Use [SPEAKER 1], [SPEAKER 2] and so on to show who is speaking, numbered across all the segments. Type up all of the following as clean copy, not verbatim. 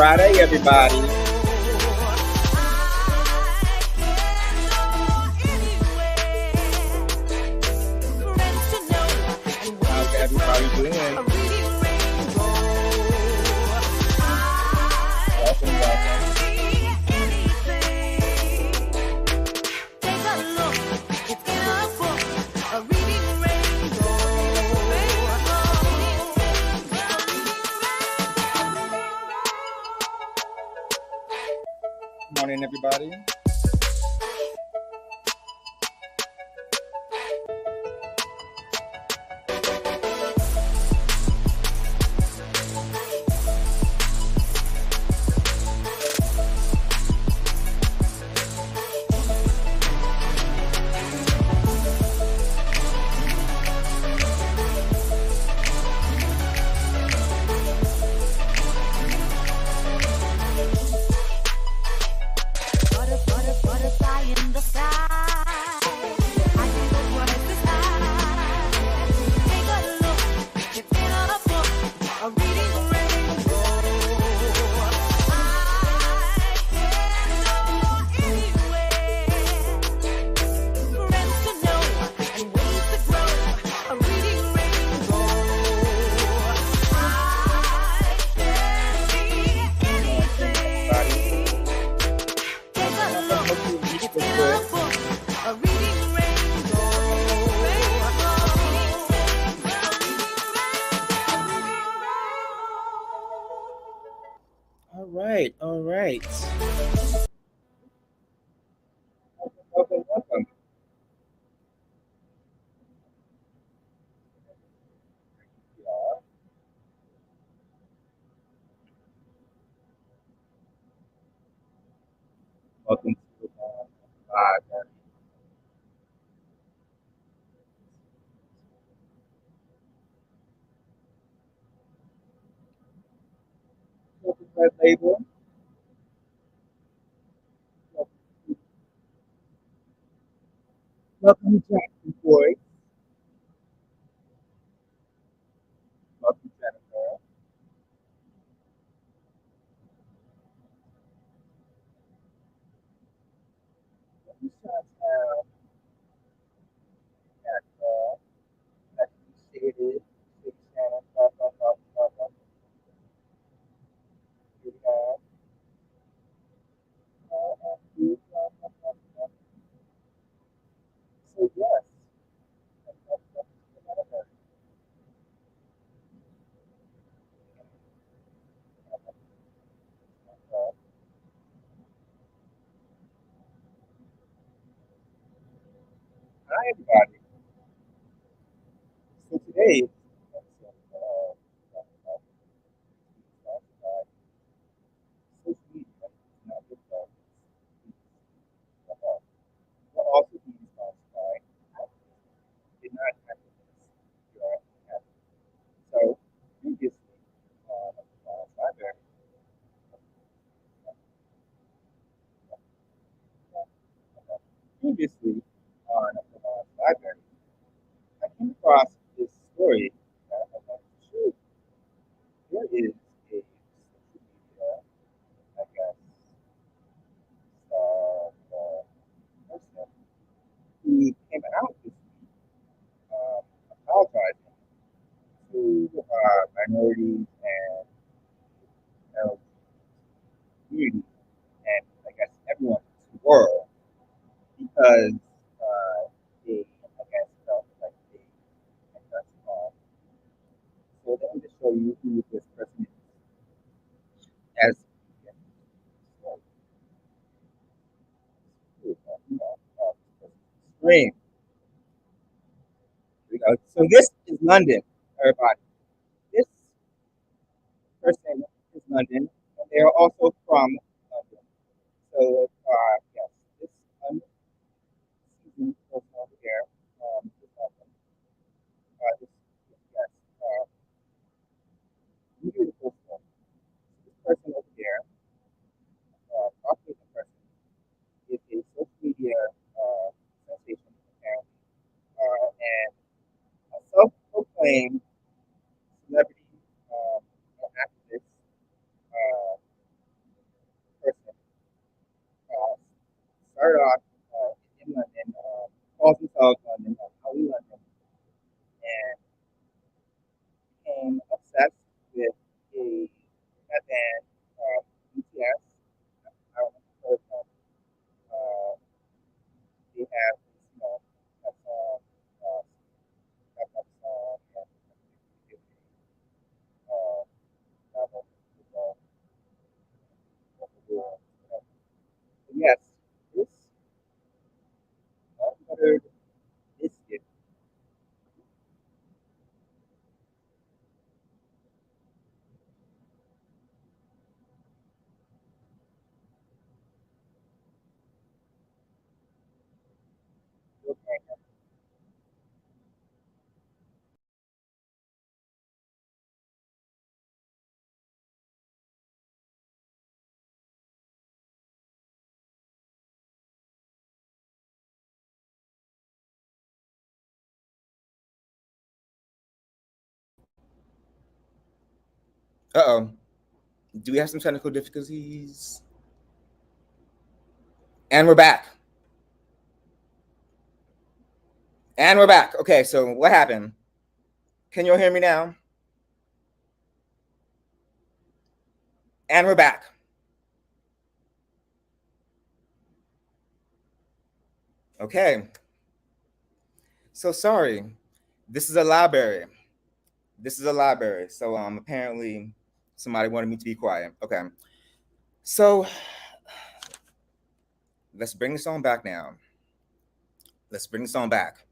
[SPEAKER 1] Friday, everybody. How's everybody doing? Welcome. Good morning, everybody. All right. Welcome. Welcome to live. Welcome to Red Label. Welcome to Jackson Boy. Welcome, Jennifer. Welcome, Chantel. As you stated, Shannon, welcome. You have, so yes, hi everybody. So today, social media, not just will also be sponsored by did not have this. So previously, library, previously on library, I came across this story that I'm like, sure, there is a social media, I guess, person who came out this week apologizing to minorities and community and I guess everyone in the world because they, I guess, felt like they had done wrong. So let me just show you who this person is. As screen. Here we go. So this is London, everybody. This person is London, and they are also from London. So yes, this unseasoned person over there is London. Yes, beautiful person. This person over there, Caucasian person, is a social media sensation apparently, and a self-proclaimed celebrity activist. Uh, started off in London, calls themselves London, Oli London, and became obsessed with a band BTS. I don't know if you've heard of them. Uh, they have this, that song, that song, and uh, that one, the world. Yes, this unuttered biscuit.
[SPEAKER 2] Uh-oh. Do we have some technical difficulties? And we're back. And we're back. Okay, so what happened? Can you all hear me now? And we're back. Okay. So sorry. This is a library. This is a library. So apparently somebody wanted me to be quiet. Okay. So let's bring this on back now. Let's bring this on back.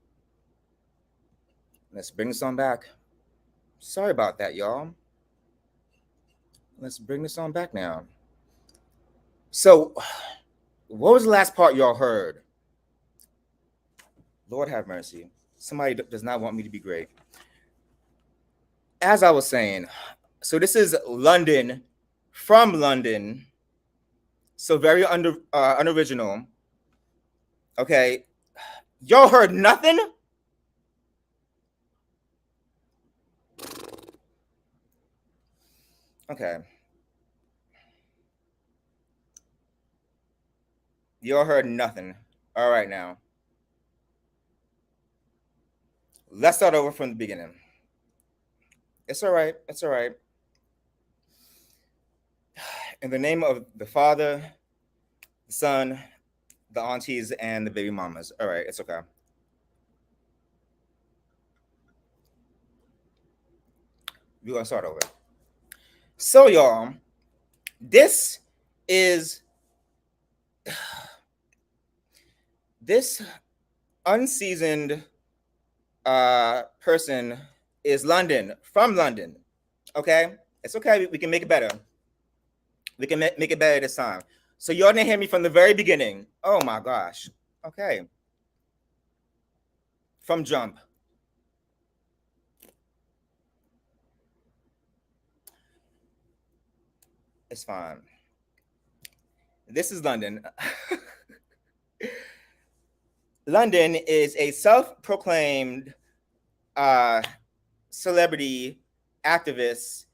[SPEAKER 2] Let's bring this on back. Sorry about that, y'all. Let's bring this on back now. So, what was the last part y'all heard? Lord have mercy. Somebody does not want me to be great. As I was saying, so this is London from London. So very unoriginal. Okay. Y'all heard nothing? Okay. Y'all heard nothing. All right now. Let's start over from the beginning. It's all right. It's all right. In the name of the Father, the Son, the aunties, and the baby mamas. All right, it's okay. We're gonna start over. So, y'all, this is this unseasoned person is London, from London. Okay, it's okay. We can make it better. We can make it better this time. So y'all didn't hear me from the very beginning. Oh my gosh. Okay. From jump. It's fine. This is London. London is a self-proclaimed celebrity activist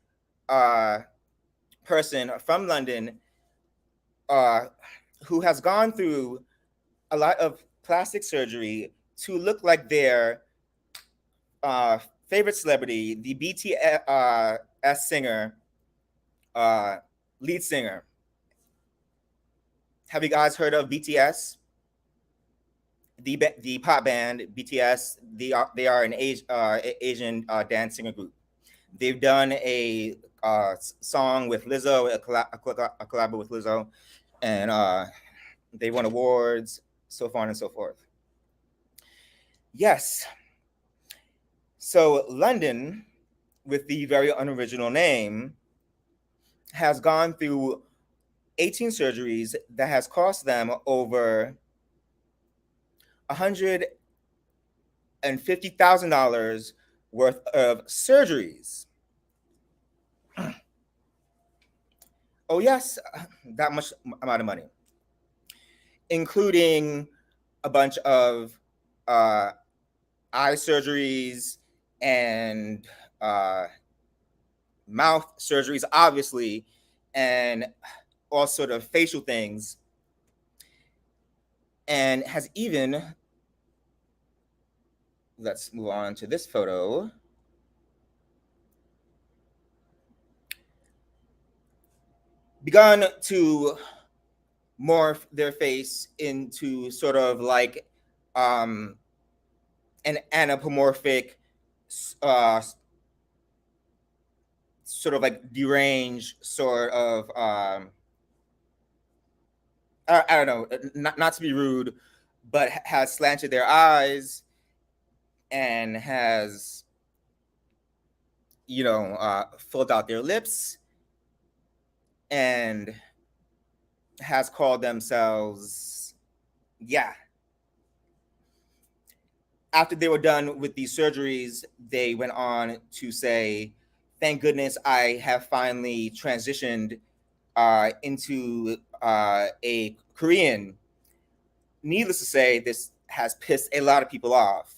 [SPEAKER 2] person from London uh, who has gone through a lot of plastic surgery to look like their uh, favorite celebrity, the BTS singer, uh, lead singer. Have you guys heard of BTS? The pop band BTS. They are an Asian dance singer group. They've done a song with Lizzo, a collab with Lizzo, and they won awards, so on and so forth. Yes. So London, with the very unoriginal name, has gone through 18 surgeries that has cost them over $150,000 worth of surgeries. Oh yes, that much amount of money, including a bunch of uh, eye surgeries and uh, mouth surgeries, obviously, and all sort of facial things. and has even, let's move on to this photo. Begun to morph their face into sort of like an anthropomorphic, sort of like deranged sort of I don't know, not to be rude, but has slanted their eyes and has, filled out their lips and has called themselves, yeah. After they were done with these surgeries, they went on to say, thank goodness I have finally transitioned into a Korean. Needless to say, this has pissed a lot of people off.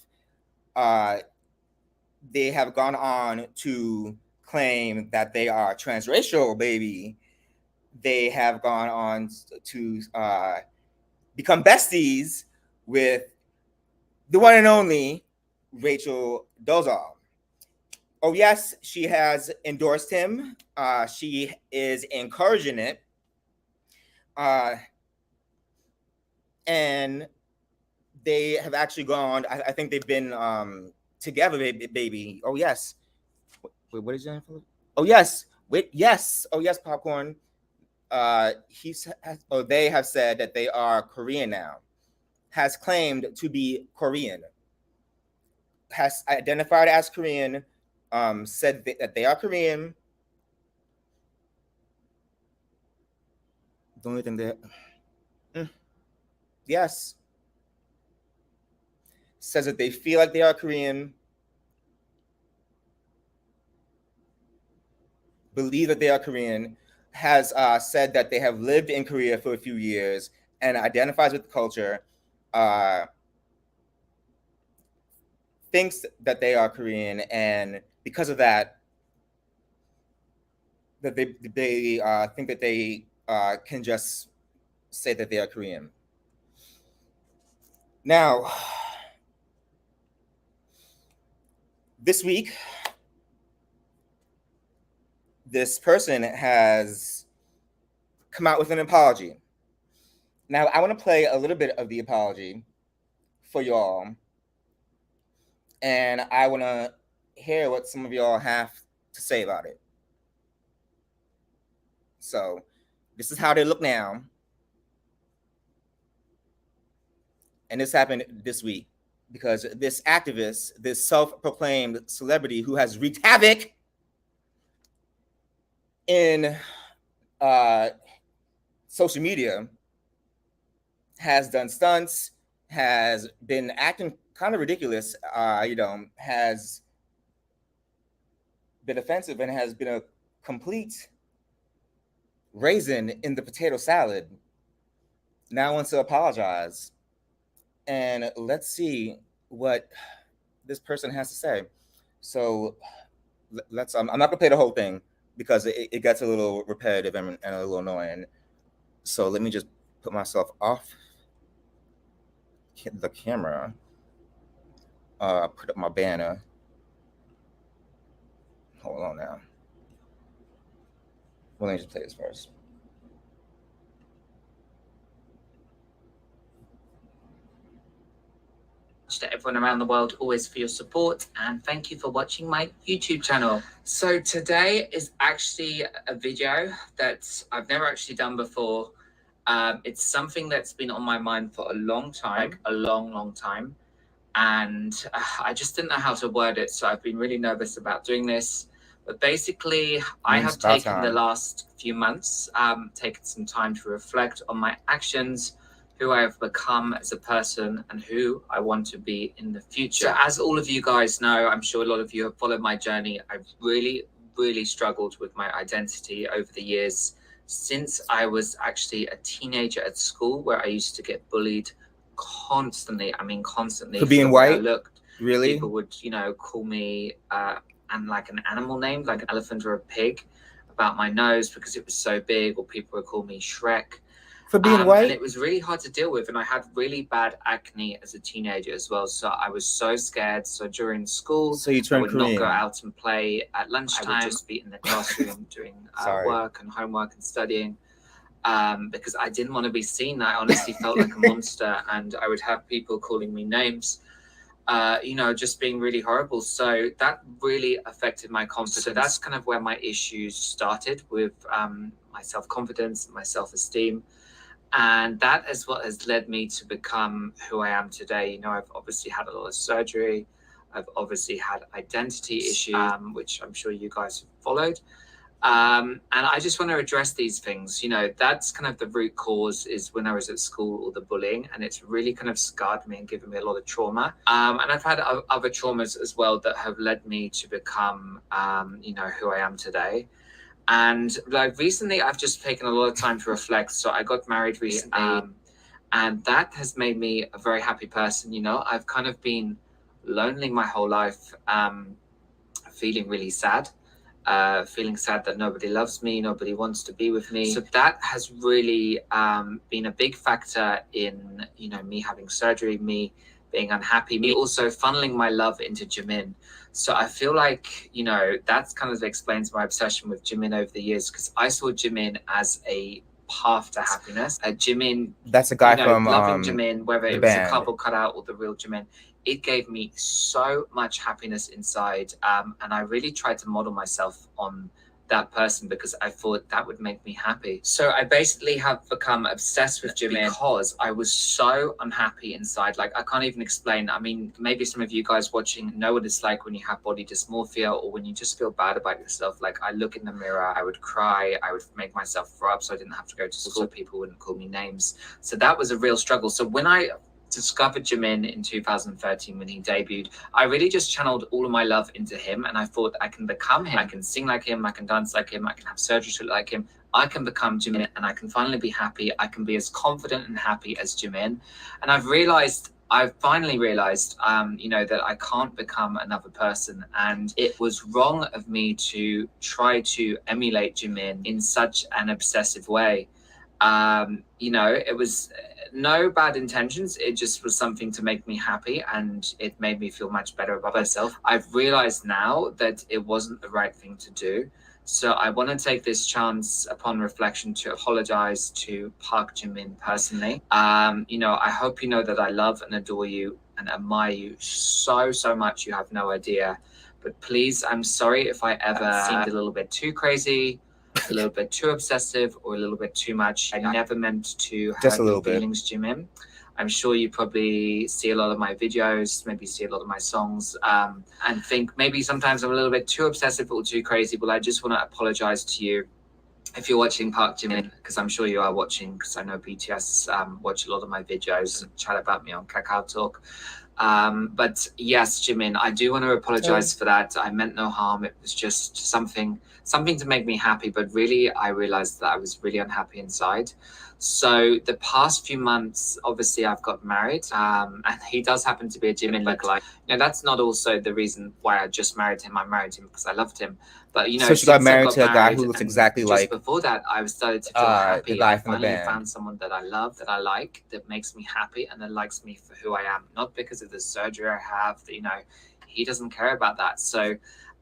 [SPEAKER 2] They have gone on to claim that they are transracial, baby. They have gone on to become besties with the one and only Rachel Dolezal. Oh, yes, she has endorsed him. She is encouraging it. And they have actually gone, I think they've been together, baby. Oh, yes. Wait, what is that? Oh, yes. Wait, yes. Oh, yes, Popcorn. They have said that they are Korean now. Has claimed to be Korean. Has identified as Korean. Said that they are Korean. The only thing that, yes, says that they feel like they are Korean, believe that they are Korean, has said that they have lived in Korea for a few years and identifies with the culture, thinks that they are Korean, and because of that, that they think that they can just say that they are Korean. Now, this week, this person has come out with an apology. Now, I want to play a little bit of the apology for y'all, and I want to hear what some of y'all have to say about it. So, this is how they look now. And this happened this week because this activist, this self-proclaimed celebrity who has wreaked havoc in social media, has done stunts, has been acting kind of ridiculous, has been offensive and has been a complete raisin in the potato salad. Now wants to apologize. And let's see what this person has to say. So let's, I'm not gonna play the whole thing because it gets a little repetitive and a little annoying. So let me just put myself off the camera, put up my banner. Hold on now. Well, let me just play this first.
[SPEAKER 3] To everyone around the world, always for your support, and thank you for watching my YouTube channel. So today is actually a video that I've never actually done before. It's something that's been on my mind for a long time, like a long time, and I just didn't know how to word it, so I've been really nervous about doing this. But basically, I have taken the last few months, taken some time to reflect on my actions, who I have become as a person, and who I want to be in the future. So as all of you guys know, I'm sure a lot of you have followed my journey. I've really struggled with my identity over the years, since I was actually a teenager at school, where I used to get bullied constantly. I mean, constantly.
[SPEAKER 2] For being white?
[SPEAKER 3] I looked.
[SPEAKER 2] Really?
[SPEAKER 3] People would, call me and like an animal name, like an elephant or a pig, about my nose because it was so big, or people would call me Shrek.
[SPEAKER 2] For being
[SPEAKER 3] And
[SPEAKER 2] white?
[SPEAKER 3] it was really hard to deal with. And I had really bad acne as a teenager as well. So I was so scared. So during school,
[SPEAKER 2] So you
[SPEAKER 3] I
[SPEAKER 2] turned
[SPEAKER 3] would not go
[SPEAKER 2] Korean.
[SPEAKER 3] out and play at lunchtime. I would just be in the classroom doing
[SPEAKER 2] Sorry.
[SPEAKER 3] work and homework and studying. Because I didn't want to be seen. I honestly felt like a monster, and I would have people calling me names, you know, just being really horrible. So that really affected my confidence. So that's kind of where my issues started with my self-confidence, my self-esteem. And that is what has led me to become who I am today. You know, I've obviously had a lot of surgery. I've obviously had identity issues, which I'm sure you guys have followed. And I just want to address these things. You know, that's kind of the root cause is when I was at school, all the bullying, and it's really kind of scarred me and given me a lot of trauma. And I've had other traumas as well that have led me to become, you know, who I am today. And like recently, I've just taken a lot of time to reflect. So I got married recently, and that has made me a very happy person. You know, I've kind of been lonely my whole life, feeling really sad. Feeling sad that nobody loves me, nobody wants to be with me. So that has really been a big factor in, you know, me having surgery, me being unhappy, me also funneling my love into Jimin. So I feel like, you know, that's kind of explains my obsession with Jimin over the years, because I saw Jimin as a path to happiness. Jimin,
[SPEAKER 2] That's a guy,
[SPEAKER 3] you know,
[SPEAKER 2] from
[SPEAKER 3] loving Jimin, whether
[SPEAKER 2] the
[SPEAKER 3] it was
[SPEAKER 2] band.
[SPEAKER 3] a couple cut out or the real Jimin, it gave me so much happiness inside. And I really tried to model myself on that person because I thought that would make me happy. So I basically have become obsessed with Jimin because I was so unhappy inside. Like, I can't even explain. I mean, maybe some of you guys watching know what it's like when you have body dysmorphia or when you just feel bad about yourself. Like, I look in the mirror, I would cry, I would make myself throw up so I didn't have to go to school, so people wouldn't call me names. So that was a real struggle. So when I discovered Jimin in 2013 when he debuted, I really just channeled all of my love into him, and I thought I can become him. I can sing like him, I can dance like him, I can have surgery to look like him. I can become Jimin, and I can finally be happy. I can be as confident and happy as Jimin. And I've finally realized, you know, that I can't become another person. And it was wrong of me to try to emulate Jimin in such an obsessive way. You know, it was no bad intentions. It just was something to make me happy, and it made me feel much better about myself. I've realized now that it wasn't the right thing to do. So I want to take this chance upon reflection to apologize to Park Jimin personally. You know, I hope you know that I love and adore you and admire you so, so much. You have no idea. But please, I'm sorry if I ever seemed a little bit too crazy, a little bit too obsessive, or a little bit too much. I never meant to
[SPEAKER 2] Just
[SPEAKER 3] hurt
[SPEAKER 2] a
[SPEAKER 3] your
[SPEAKER 2] little bit.
[SPEAKER 3] feelings, Jimin. I'm sure you probably see a lot of my videos, maybe see a lot of my songs, and think maybe sometimes I'm a little bit too obsessive or too crazy. But I just want to apologize to you if you're watching Park Jimin, because I'm sure you are watching, because I know BTS watch a lot of my videos and chat about me on Kakao Talk. But yes, Jimin, I do want to apologize for that. I meant no harm. It was just something to make me happy. But really, I realized that I was really unhappy inside. So the past few months, obviously, I've got married, and he does happen to be a Jimin lookalike. You know, that's not also the reason why I just married him. I married him because I loved him. But you know,
[SPEAKER 2] So she got
[SPEAKER 3] since I
[SPEAKER 2] married to a guy who looks
[SPEAKER 3] and
[SPEAKER 2] exactly
[SPEAKER 3] just
[SPEAKER 2] like
[SPEAKER 3] before that, I started to feel happy.
[SPEAKER 2] the guy
[SPEAKER 3] I
[SPEAKER 2] from the
[SPEAKER 3] finally
[SPEAKER 2] band.
[SPEAKER 3] found someone that I love, that I like, that makes me happy, and that likes me for who I am, not because of the surgery I have. That, you know, he doesn't care about that. So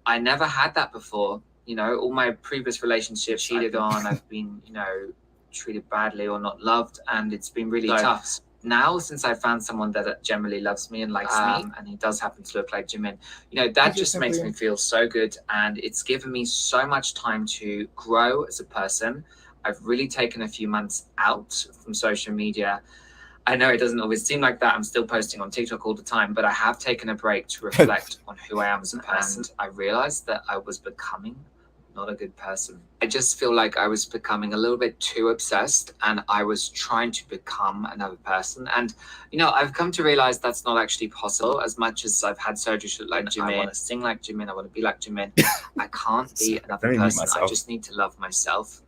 [SPEAKER 3] I never had that before. You know, all my previous relationships cheated on. I've been, you know, treated badly or not loved, and it's been really tough. Now, since I found someone that generally loves me and likes me, and he does happen to look like Jimin, you know, that just makes me feel so good, and it's given me so much time to grow as a person. I've really taken a few months out from social media. I know it doesn't always seem like that. I'm still posting on TikTok all the time, but I have taken a break to reflect on who I am as a person. And I realized that I was becoming not a good person. I just feel like I was becoming a little bit too obsessed, and I was trying to become another person. And, you know, I've come to realize that's not actually possible. As much as I've had surgery to look like Jimin, I want to sing like Jimin, I want to be like Jimin, I can't be another person. I just need to love myself.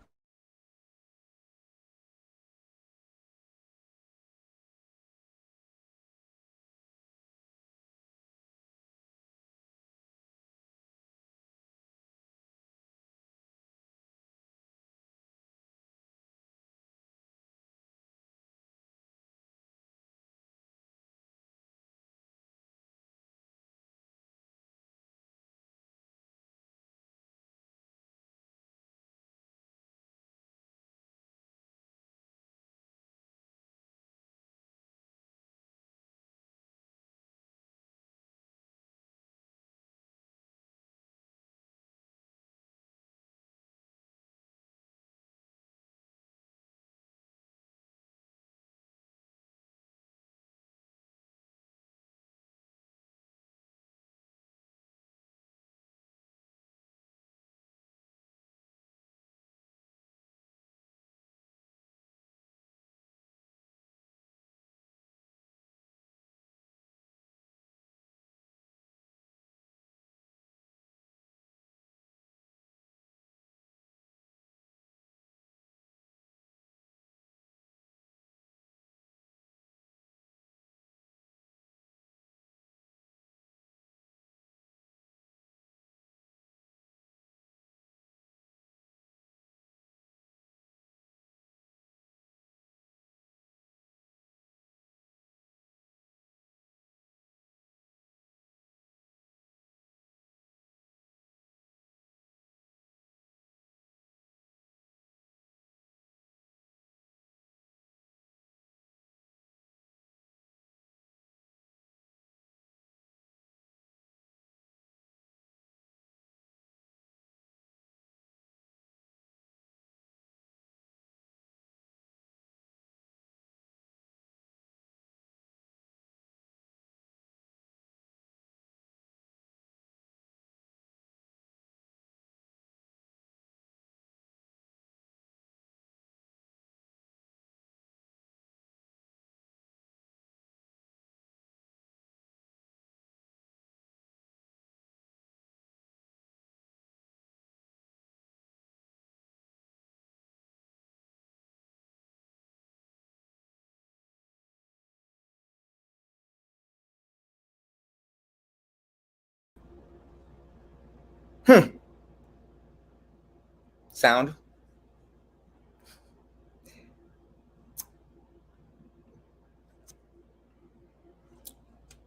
[SPEAKER 2] Sound.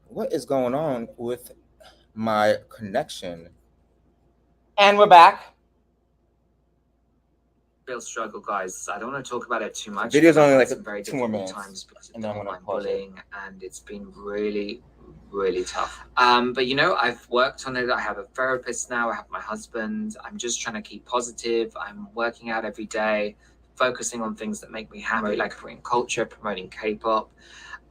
[SPEAKER 2] What is going on with my connection? And we're back.
[SPEAKER 3] Real struggle, guys. I don't want to talk about it too much.
[SPEAKER 2] Video's only like
[SPEAKER 3] some very
[SPEAKER 2] 2 more
[SPEAKER 3] difficult
[SPEAKER 2] minutes,
[SPEAKER 3] times because of
[SPEAKER 2] and
[SPEAKER 3] the
[SPEAKER 2] then I'm gonna
[SPEAKER 3] online
[SPEAKER 2] pause it.
[SPEAKER 3] bullying, and it's been really, really tough. But you know, I've worked on it. I have a therapist now. I have my husband. I'm just trying to keep positive. I'm working out every day, focusing on things that make me happy, like Korean culture, promoting K-pop.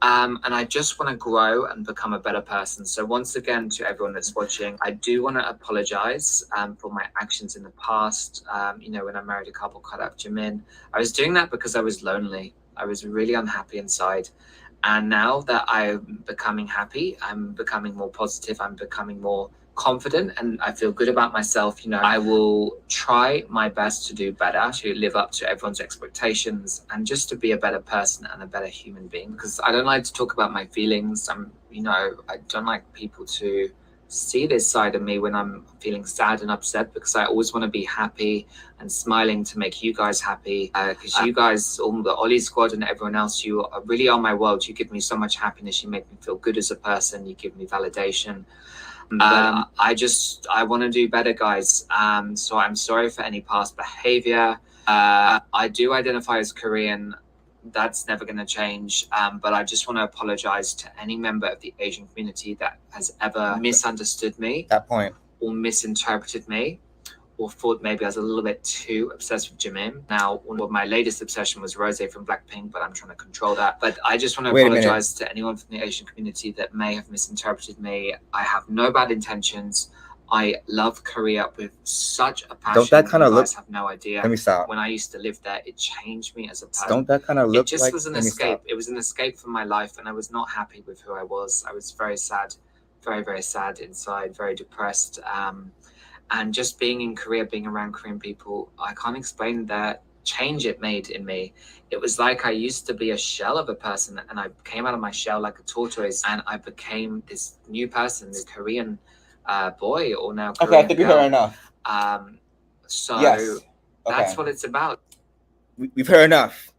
[SPEAKER 3] And I just want to grow and become a better person. So once again, to everyone that's watching, I do want to apologize for my actions in the past. You know, when I married a couple cut out Jimin, I was doing that because I was lonely. I was really unhappy inside. And now that I'm becoming happy, I'm becoming more positive, I'm becoming more confident, and I feel good about myself. You know, I will try my best to do better, to live up to everyone's expectations, and just to be a better person and a better human being. Because I don't like to talk about my feelings. You know, I don't like people to see this side of me when I'm feeling sad and upset, because I always want to be happy and smiling to make you guys happy, because you guys, all the Oli squad and everyone else, you really are my world. You give me so much happiness. You make me feel good as a person. You give me validation. I want to do better, guys. So I'm sorry for any past behavior. I do identify as Korean. That's never going to change. But I just want to apologize to any member of the Asian community that has ever misunderstood me,
[SPEAKER 2] That point.
[SPEAKER 3] or misinterpreted me, or thought maybe I was a little bit too obsessed with Jimin. Now, my latest obsession was Rose from Blackpink, but I'm trying to control that. But I just want to apologize to anyone from the Asian community that may have misinterpreted me. I have no bad intentions. I love Korea with such a passion.
[SPEAKER 2] Don't that kind of look?
[SPEAKER 3] Have no idea.
[SPEAKER 2] Let me stop.
[SPEAKER 3] When I used to live there, it changed me as a person.
[SPEAKER 2] Don't that kind of look?
[SPEAKER 3] It just
[SPEAKER 2] like,
[SPEAKER 3] was an escape. It was an escape from my life, and I was not happy with who I was. I was very sad, very, very sad inside, very depressed. And just being in Korea, being around Korean people, I can't explain the change it made in me. It was like I used to be a shell of a person, and I came out of my shell like a tortoise, and I became this new person, this Korean boy, or now Korean
[SPEAKER 2] Okay, I think we heard enough.
[SPEAKER 3] So
[SPEAKER 2] yes.
[SPEAKER 3] That's what it's about.
[SPEAKER 2] We've heard enough.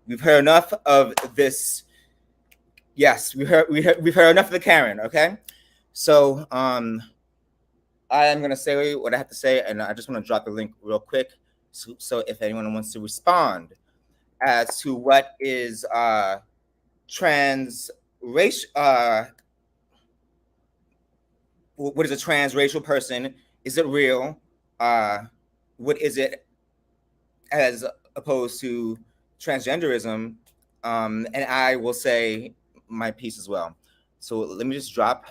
[SPEAKER 2] We've heard enough of this. Yes, we've heard enough of the Karen. Okay, so I am going to say what I have to say, and I just want to drop the link real quick. So if anyone wants to respond as to what is transracial, what is a transracial person? Is it real? What is it as opposed to transgenderism? And I will say my piece as well. So let me just drop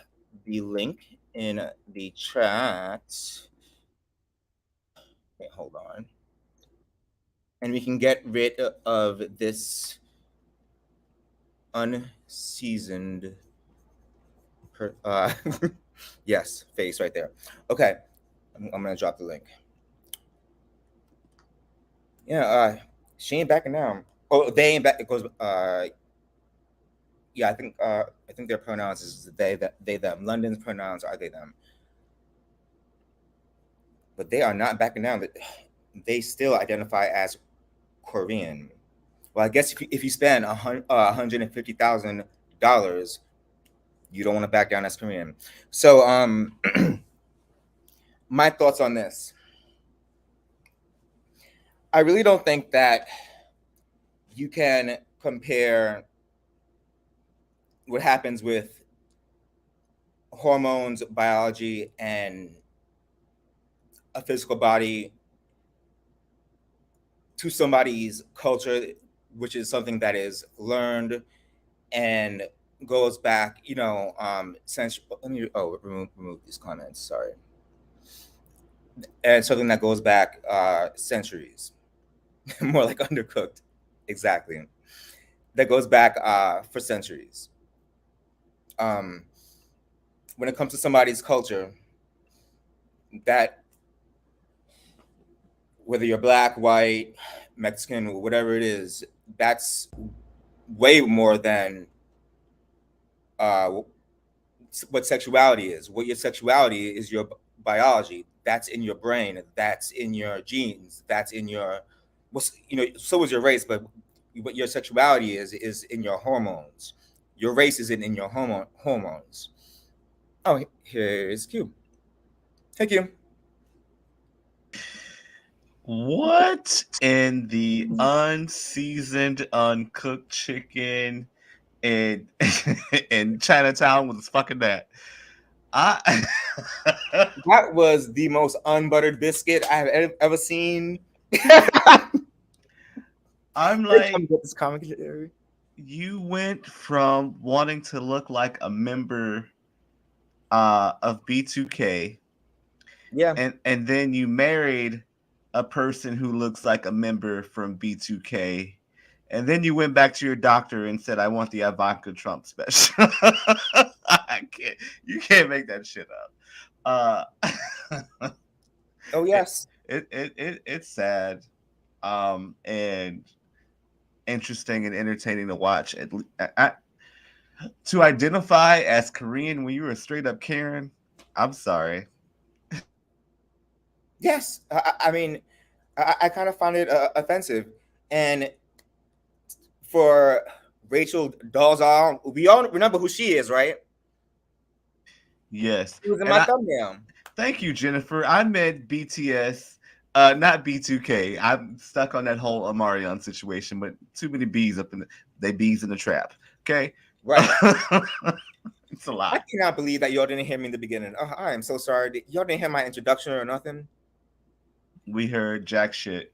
[SPEAKER 2] the link in the chat. Okay, hold on. And we can get rid of this unseasoned yes, face right there. Okay, I'm gonna drop the link. Yeah, she ain't backing down. Oh, they ain't back. It goes. Yeah, I think their pronouns is they them. London's pronouns are they them. But they are not backing down. They still identify as Korean. Well, I guess if you spend $150,000, you don't want to back down as Korean. So, my thoughts on this. I really don't think that you can compare what happens with hormones, biology, and a physical body to somebody's culture, which is something that is learned and goes back, since let me remove these comments, sorry. And something that goes back centuries, more like undercooked, exactly. That goes back for centuries. When it comes to somebody's culture, that whether you're black, white, Mexican, whatever it is, that's way more than what sexuality is. What your sexuality is your biology. That's in your brain. That's in your genes. That's in your, so is your race, but what your sexuality is in your hormones. Your race isn't in your hormones. Oh, here's Q. Hey, Q.
[SPEAKER 4] What in the unseasoned, uncooked chicken in in Chinatown was fucking that? I
[SPEAKER 2] That was the most unbuttered biscuit I have ever seen.
[SPEAKER 4] I'm
[SPEAKER 2] Every
[SPEAKER 4] like,
[SPEAKER 2] time you get this commentary.
[SPEAKER 4] you went from wanting to look like a member of B2K,
[SPEAKER 2] Yeah.
[SPEAKER 4] and then you married a person who looks like a member from B2K, and then you went back to your doctor and said, "I want the Ivanka Trump special." I can't. You can't make that shit up.
[SPEAKER 2] Oh yes.
[SPEAKER 4] It's sad, and interesting and entertaining to watch. To identify as Korean when you were a straight up Karen, I'm sorry.
[SPEAKER 2] Yes. I mean, I kind of found it offensive, and for Rachel Dolezal, we all remember who she is, right?
[SPEAKER 4] Yes,
[SPEAKER 2] She was in
[SPEAKER 4] and
[SPEAKER 2] my thumbnail.
[SPEAKER 4] thank you, Jennifer. I meant BTS, not B2K. I'm stuck on that whole Amarion situation, but too many bees up in they bees in the trap. Okay,
[SPEAKER 2] Right.
[SPEAKER 4] it's a
[SPEAKER 2] I
[SPEAKER 4] lot.
[SPEAKER 2] cannot believe that y'all didn't hear me in the beginning. Oh, I am so sorry. Y'all didn't hear my introduction or nothing.
[SPEAKER 4] We heard jack shit.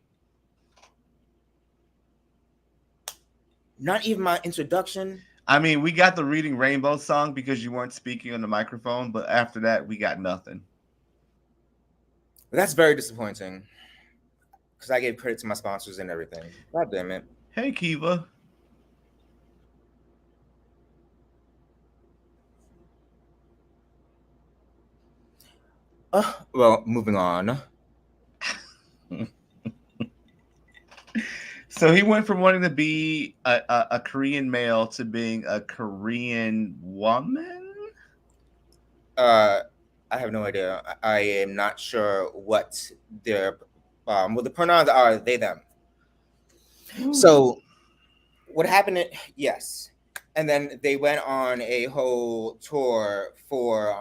[SPEAKER 2] Not even my introduction.
[SPEAKER 4] I mean, we got the Reading Rainbow song because you weren't speaking on the microphone, but after that, we got nothing.
[SPEAKER 2] That's very disappointing. Because I gave credit to my sponsors and everything. God damn it.
[SPEAKER 4] Hey, Kiva.
[SPEAKER 2] Well, moving on.
[SPEAKER 4] So he went from wanting to be a Korean male to being a Korean woman.
[SPEAKER 2] I have no idea. I am not sure what their well, the pronouns are they them. So what happened? Yes, and then they went on a whole tour for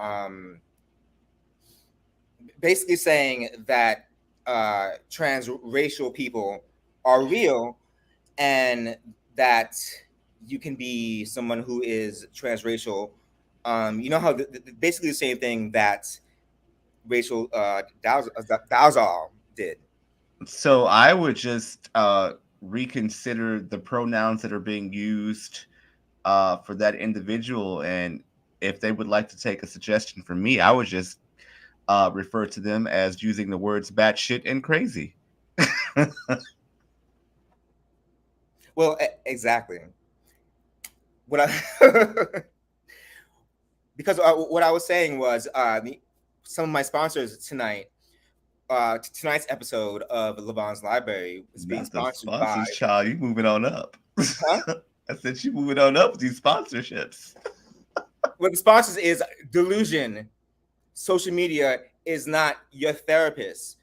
[SPEAKER 2] basically saying that transracial people are real, and that you can be someone who is transracial. You know how basically the same thing that Rachel Dolezal did.
[SPEAKER 4] So I would just reconsider the pronouns that are being used for that individual, and if they would like to take a suggestion from me, I would just refer to them as using the words batshit and crazy.
[SPEAKER 2] Well, exactly. What I because what I was saying was some of my sponsors tonight. Tonight's episode of Levon's Library is being
[SPEAKER 4] Not the
[SPEAKER 2] sponsored by.
[SPEAKER 4] sponsors, child. You moving on up.
[SPEAKER 2] Huh?
[SPEAKER 4] I said you moving on up with these sponsorships.
[SPEAKER 2] What the sponsors is delusion. Social media is not your therapist.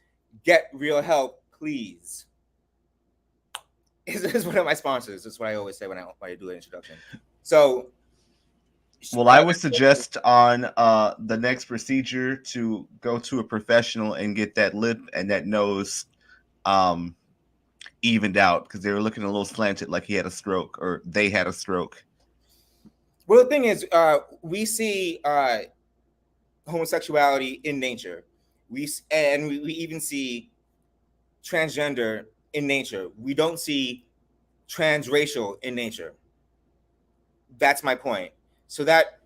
[SPEAKER 2] Get real help, please. Is one of my sponsors. That's what I always say when I do an introduction. So,
[SPEAKER 4] well, I would suggest on the next procedure to go to a professional and get that lip and that nose evened out because they were looking a little slanted, like he had a stroke or they had a stroke.
[SPEAKER 2] Well, the thing is, we see homosexuality in nature. We even see transgender in nature. We don't see transracial in nature. That's my point. So that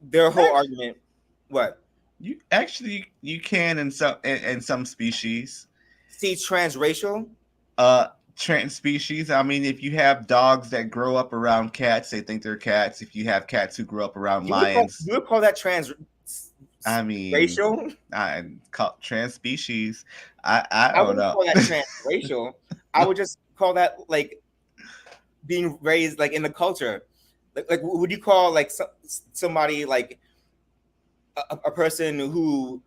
[SPEAKER 2] their whole argument, what?
[SPEAKER 4] You actually you can in some species.
[SPEAKER 2] See transracial?
[SPEAKER 4] Trans species. I mean, if you have dogs that grow up around cats, they think they're cats. If you have cats who grow up around lions,
[SPEAKER 2] you would call that trans.
[SPEAKER 4] I mean,
[SPEAKER 2] racial.
[SPEAKER 4] I call trans species. I don't know.
[SPEAKER 2] Call that transracial. I would just call that like being raised like in the culture. Like would you call like somebody like a person who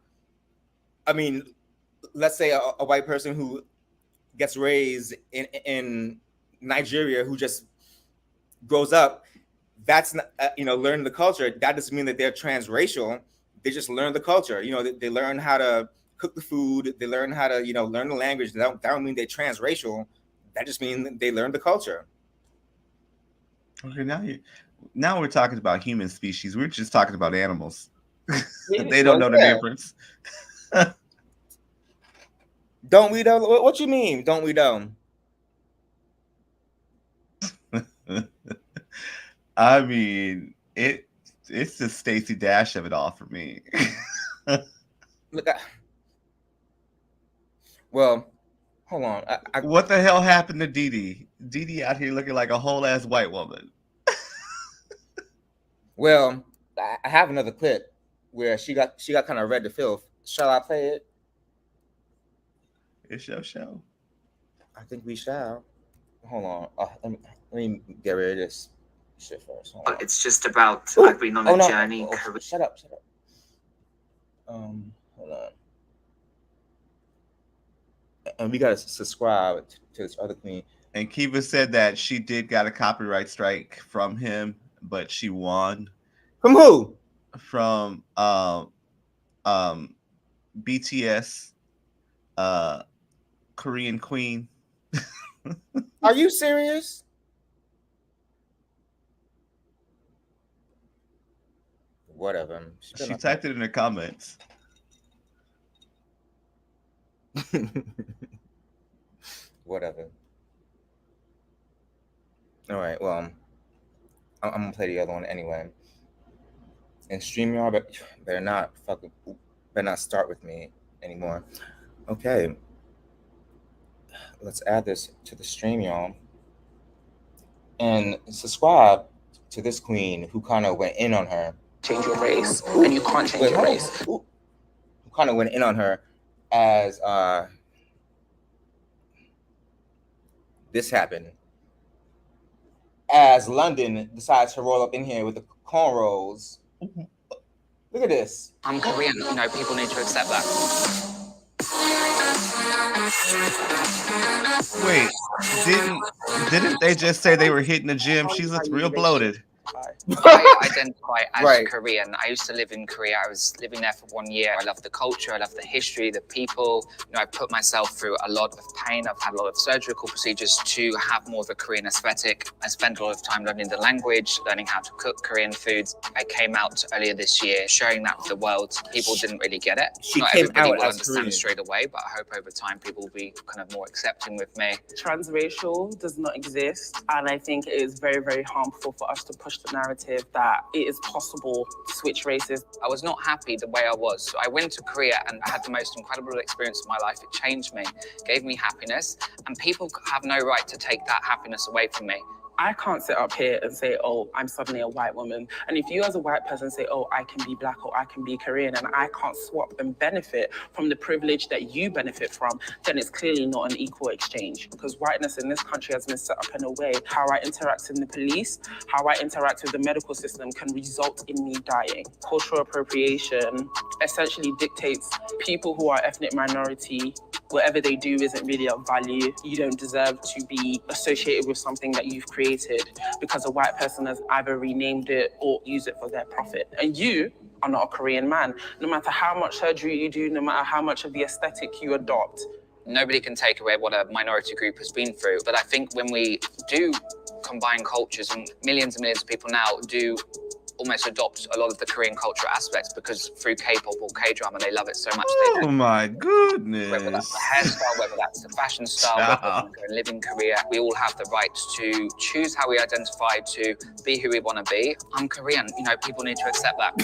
[SPEAKER 2] I mean, let's say a white person who gets raised in Nigeria, who just grows up, that's not, learning the culture. That doesn't mean that they're transracial. They just learn the culture. They learn how to cook the food. They learn how to, learn the language. That don't mean they're transracial. That just means they learn the culture.
[SPEAKER 4] Okay, now we're talking about human species. We're just talking about animals. They don't know the difference.
[SPEAKER 2] Don't we though? What you mean? Don't we though?
[SPEAKER 4] I mean, it's the Stacey Dash of it all for me.
[SPEAKER 2] Look, well, hold on.
[SPEAKER 4] What the hell happened to Dee Dee? Dee Dee out here looking like a whole ass white woman.
[SPEAKER 2] Well, I have another clip where she got kind of read the filth. Shall I play it?
[SPEAKER 4] It's your show.
[SPEAKER 2] I think we shall. Hold on. Let me get rid of this shit first.
[SPEAKER 3] It's just about I've been on a journey.
[SPEAKER 2] Shut up. Hold on. And we gotta subscribe to this other queen.
[SPEAKER 4] And Kiva said that she did got a copyright strike from him, but she won.
[SPEAKER 2] From who?
[SPEAKER 4] From BTS, Korean queen.
[SPEAKER 2] Are you serious? Whatever.
[SPEAKER 4] She typed it in the comments.
[SPEAKER 2] Whatever. All right. Well, I'm gonna play the other one anyway. And StreamYard, but better not start with me anymore. Okay. Let's add this to the StreamYard and subscribe to this queen who kind of went in on her.
[SPEAKER 3] Change your race, and you can't change your race.
[SPEAKER 2] Who kind of went in on her as this happened. As London decides to roll up in here with the cornrows. Look at this.
[SPEAKER 3] I'm Korean. People need to accept that.
[SPEAKER 4] Wait, didn't they just say they were hitting the gym? She looks real bloated.
[SPEAKER 3] I identify as
[SPEAKER 2] Right.
[SPEAKER 3] Korean. I used to live in Korea. I was living there for 1 year. I love the culture. I love the history, the people. I put myself through a lot of pain. I've had a lot of surgical procedures to have more of a Korean aesthetic. I spent a lot of time learning the language, learning how to cook Korean foods. I came out earlier this year showing that with the world. People didn't really get it. Not everybody will understand straight away, but I hope over time people will be kind of more accepting with me.
[SPEAKER 5] Transracial does not exist, and I think it is very, very harmful for us to push the narrative that it is possible to switch races.
[SPEAKER 3] I was not happy the way I was. So I went to Korea and I had the most incredible experience of my life. It changed me, gave me happiness, and people have no right to take that happiness away from me.
[SPEAKER 5] I can't sit up here and say, oh, I'm suddenly a white woman. And if you as a white person say, oh, I can be black or I can be Korean, and I can't swap and benefit from the privilege that you benefit from, then it's clearly not an equal exchange. Because whiteness in this country has been set up in a way, how I interact in the police, how I interact with the medical system can result in me dying. Cultural appropriation essentially dictates people who are ethnic minority, whatever they do isn't really of value. You don't deserve to be associated with something that you've created because a white person has either renamed it or used it for their profit. And you are not a Korean man. No matter how much surgery you do, no matter how much of the aesthetic you adopt.
[SPEAKER 3] Nobody can take away what a minority group has been through. But I think when we do combine cultures, and millions of people now do almost adopt a lot of the Korean cultural aspects, because through K-pop or K-drama, they love it so much.
[SPEAKER 4] Oh my goodness.
[SPEAKER 3] Whether that's the hairstyle, whether that's the fashion style, whether we live in Korea, we all have the right to choose how we identify, to be who we want to be. I'm Korean, people need to accept that.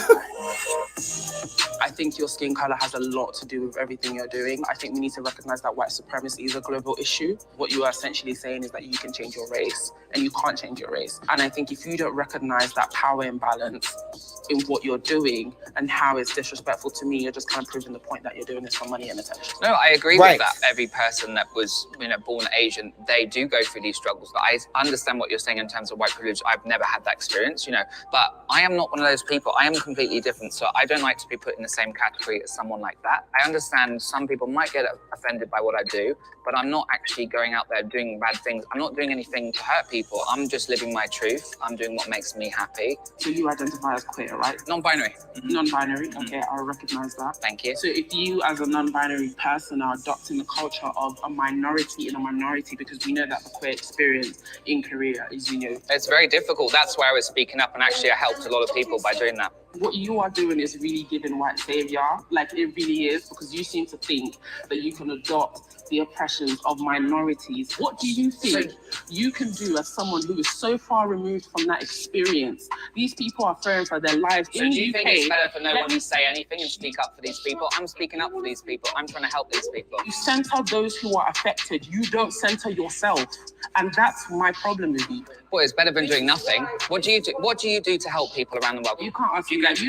[SPEAKER 5] I think your skin color has a lot to do with everything you're doing. I think we need to recognize that white supremacy is a global issue. What you are essentially saying is that you can change your race and you can't change your race. And I think if you don't recognize that power imbalance balance in what you're doing and how it's disrespectful to me. You're just kind of proving the point that you're doing this for money and attention.
[SPEAKER 3] No, I agree
[SPEAKER 2] Right.
[SPEAKER 3] with that. Every person that was, born Asian, they do go through these struggles. But I understand what you're saying in terms of white privilege. I've never had that experience, but I am not one of those people. I am completely different. So I don't like to be put in the same category as someone like that. I understand some people might get offended by what I do, but I'm not actually going out there doing bad things. I'm not doing anything to hurt people. I'm just living my truth. I'm doing what makes me happy.
[SPEAKER 5] So you identify as queer, right?
[SPEAKER 3] Non-binary.
[SPEAKER 5] Non-binary, okay, I recognize that.
[SPEAKER 3] Thank you.
[SPEAKER 5] So if you as a non-binary person are adopting the culture of a minority in a minority, because we know that the queer experience in Korea is,
[SPEAKER 3] It's very difficult. That's why I was speaking up, and actually I helped a lot of people by doing that.
[SPEAKER 5] What you are doing is really giving white savior, like it really is, because you seem to think that you can adopt the oppressions of minorities. What do you think you can do as someone who is so far removed from that experience? These people are fearing for their lives
[SPEAKER 3] So
[SPEAKER 5] in
[SPEAKER 3] do you
[SPEAKER 5] UK.
[SPEAKER 3] think it's better for no one to say anything and speak up for these people? I'm speaking up for these people. I'm trying to help these people.
[SPEAKER 5] You center those who are affected. You don't center yourself. And that's my problem with you.
[SPEAKER 3] Well, it's better than doing nothing. What do you do? What do you do to help people around the world?
[SPEAKER 5] You can't ask me that.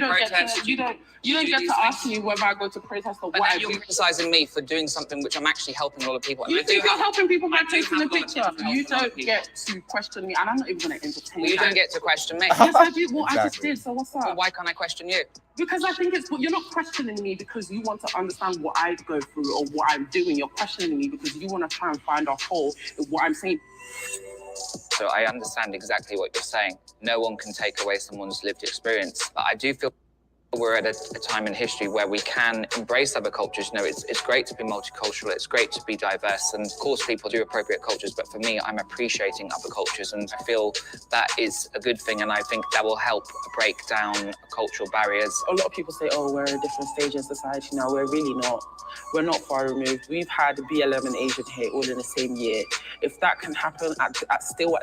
[SPEAKER 5] You don't get to ask me whether I go to protest or
[SPEAKER 3] But
[SPEAKER 5] what
[SPEAKER 3] then
[SPEAKER 5] I
[SPEAKER 3] you're
[SPEAKER 5] do.
[SPEAKER 3] criticizing me for doing something which I'm actually helping a lot of people. And
[SPEAKER 5] You
[SPEAKER 3] I do
[SPEAKER 5] think you're
[SPEAKER 3] have-
[SPEAKER 5] helping people by
[SPEAKER 3] I do
[SPEAKER 5] taking
[SPEAKER 3] have
[SPEAKER 5] a picture.
[SPEAKER 3] got to help
[SPEAKER 5] You
[SPEAKER 3] a lot of
[SPEAKER 5] don't
[SPEAKER 3] people.
[SPEAKER 5] get to question me, and I'm not even going to entertain
[SPEAKER 3] Well, you
[SPEAKER 5] that.
[SPEAKER 3] don't get to question me.
[SPEAKER 5] Yes, I do. Well, I just
[SPEAKER 2] Exactly.
[SPEAKER 5] did. So what's
[SPEAKER 3] Well,
[SPEAKER 5] up?
[SPEAKER 3] why can't I question you?
[SPEAKER 5] Because I think you're not questioning me because you want to understand what I go through or what I'm doing. You're questioning me because you want to try and find a hole in what I'm saying.
[SPEAKER 3] So I understand exactly what you're saying. No one can take away someone's lived experience. But I do feel we're at a time in history where we can embrace other cultures. It's great to be multicultural. It's great to be diverse. And of course, people do appropriate cultures. But for me, I'm appreciating other cultures. And I feel that is a good thing. And I think that will help break down cultural barriers.
[SPEAKER 5] A lot of people say, oh, we're at a different stage in society now. We're really not. We're not far removed. We've had BLM and Asian hate all in the same year. If that can happen at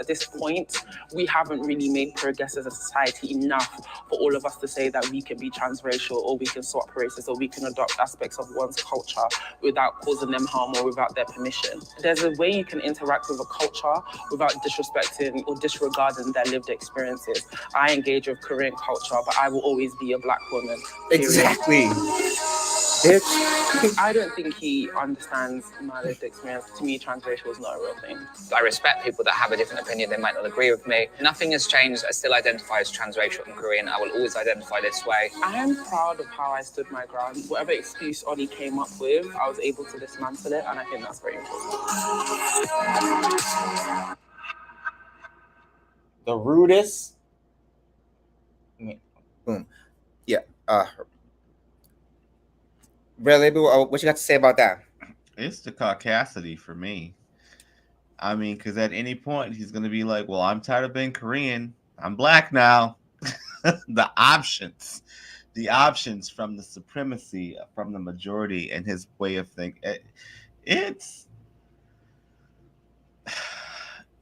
[SPEAKER 5] this point, we haven't really made progress as a society enough for all of us to say that we can be transracial or we can swap races or we can adopt aspects of one's culture without causing them harm or without their permission. There's a way you can interact with a culture without disrespecting or disregarding their lived experiences. I engage with Korean culture, but I will always be a black woman. Period.
[SPEAKER 2] Exactly. Bitch.
[SPEAKER 5] I don't think he understands my lived experience. To me, transracial is not a real thing.
[SPEAKER 3] I respect people that have a different opinion. They might not agree with me. Nothing has changed. I still identify as transracial and Korean. I will always identify this way.
[SPEAKER 5] I am proud of how I stood my ground. Whatever excuse Oli came up with, I was able to dismantle it, and I think that's very important.
[SPEAKER 2] The rudest. Boom. Yeah. Red Label, what you got to say about that?
[SPEAKER 4] It's the caucasity for me. I mean, because at any point he's going to be like, well, I'm tired of being Korean. I'm black now. the options from the supremacy, from the majority and his way of thinking. It's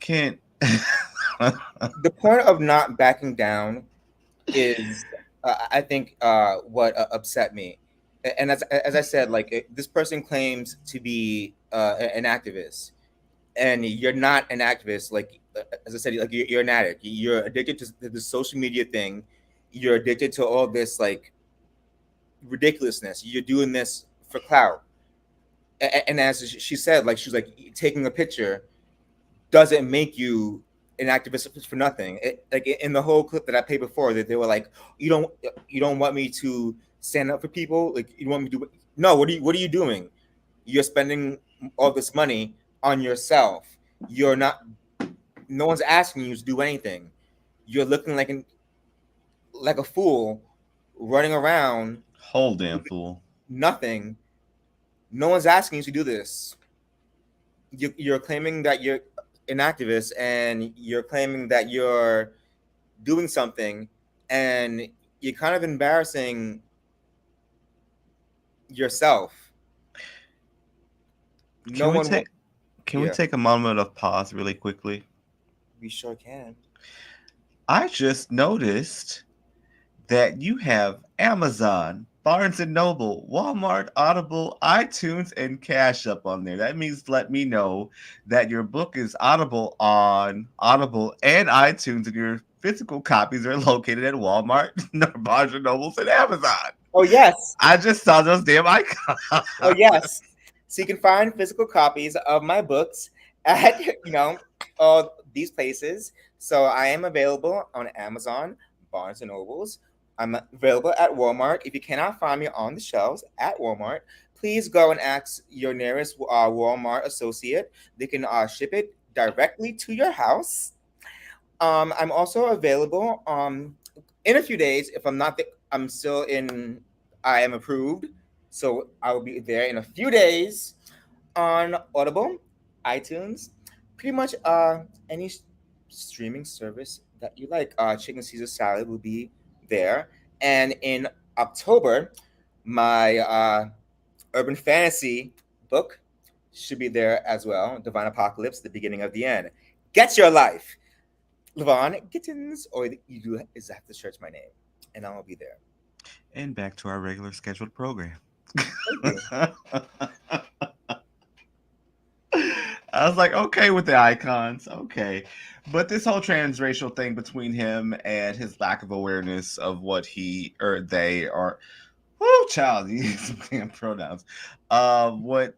[SPEAKER 4] can't.
[SPEAKER 2] The point of not backing down is, I think, what upset me. And as I said, like, this person claims to be an activist, and you're not an activist. Like, as I said, like, you're an addict. You're addicted to the social media thing. You're addicted to all this, like, ridiculousness. You're doing this for clout. And as she said, like, she's like, taking a picture doesn't make you an activist for nothing. Like, in the whole clip that I played before, that they were like, you don't want me to stand up for people, like, you want me to do. No, what are you doing? You're spending all this money on yourself. You're not. No one's asking you to do anything. You're looking like a fool, running around.
[SPEAKER 4] Whole damn fool.
[SPEAKER 2] Nothing. No one's asking you to do this. You're claiming that you're an activist, and you're claiming that you're doing something, and you're kind of embarrassing yourself.
[SPEAKER 4] Can we take a moment of pause really quickly?
[SPEAKER 2] We sure can.
[SPEAKER 4] I just noticed that you have Amazon Barnes and Noble, Walmart, Audible, iTunes, and Cash Up on there. That means let me know that your book is Audible on Audible and iTunes, and your physical copies are located at Walmart, Barnes and Nobles, and Amazon.
[SPEAKER 2] Oh yes.
[SPEAKER 4] I just saw those damn icons.
[SPEAKER 2] Oh yes. So you can find physical copies of my books at all these places. So I am available on Amazon, Barnes and Nobles. I'm available at Walmart. If you cannot find me on the shelves at Walmart, please go and ask your nearest Walmart associate. They can ship it directly to your house. I'm also available in a few days. If I'm not, I'm still in. I am approved, so I will be there in a few days on Audible, iTunes, pretty much any streaming service that you like. Chicken Caesar salad will be there, and in October, my urban fantasy book should be there as well. Divine Apocalypse: The Beginning of the End. Get your life. Levon Gittins, or you do is have to search my name, and I'll be there.
[SPEAKER 4] And back to our regular scheduled program. I was like, okay with the icons, okay. But this whole transracial thing between him and his lack of awareness of what he or they are, child, these damn pronouns, what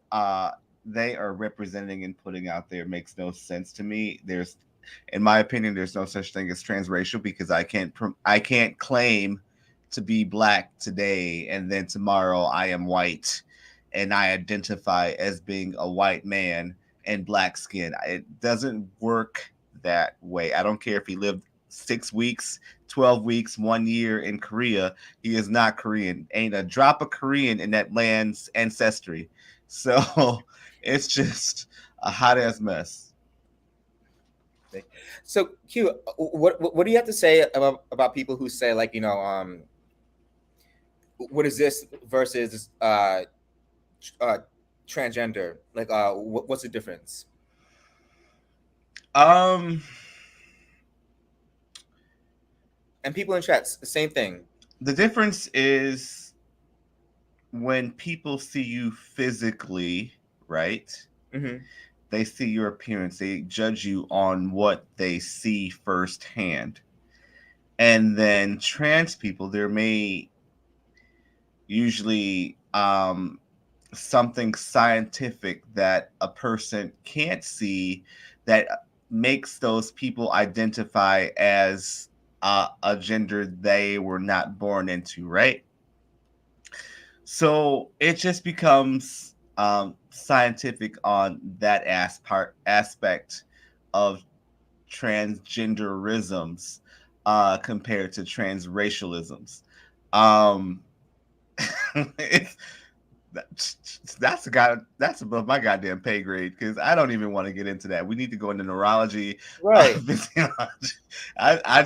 [SPEAKER 4] they are representing and putting out there makes no sense to me. In my opinion, there's no such thing as transracial because I can't claim to be black today and then tomorrow I am white and I identify as being a white man and black skin. It doesn't work that way. I don't care if he lived 6 weeks, 12 weeks, 1 year in Korea. He is not Korean. Ain't a drop of Korean in that land's ancestry. So it's just a hot ass mess.
[SPEAKER 2] So Q, what do you have to say about people who say like what is this versus transgender? Like what's the difference? And people in chats, same thing.
[SPEAKER 4] The difference is when people see you physically, right?
[SPEAKER 2] Mm-hmm.
[SPEAKER 4] They see your appearance. They judge you on what they see firsthand. And then trans people, there may usually something scientific that a person can't see that makes those people identify as a gender they were not born into, right? So it just becomes scientific on that aspect of transgenderisms compared to transracialisms. It's, that's above my goddamn pay grade because I don't even want to get into that. We need to go into neurology,
[SPEAKER 2] right?
[SPEAKER 4] Physiology. I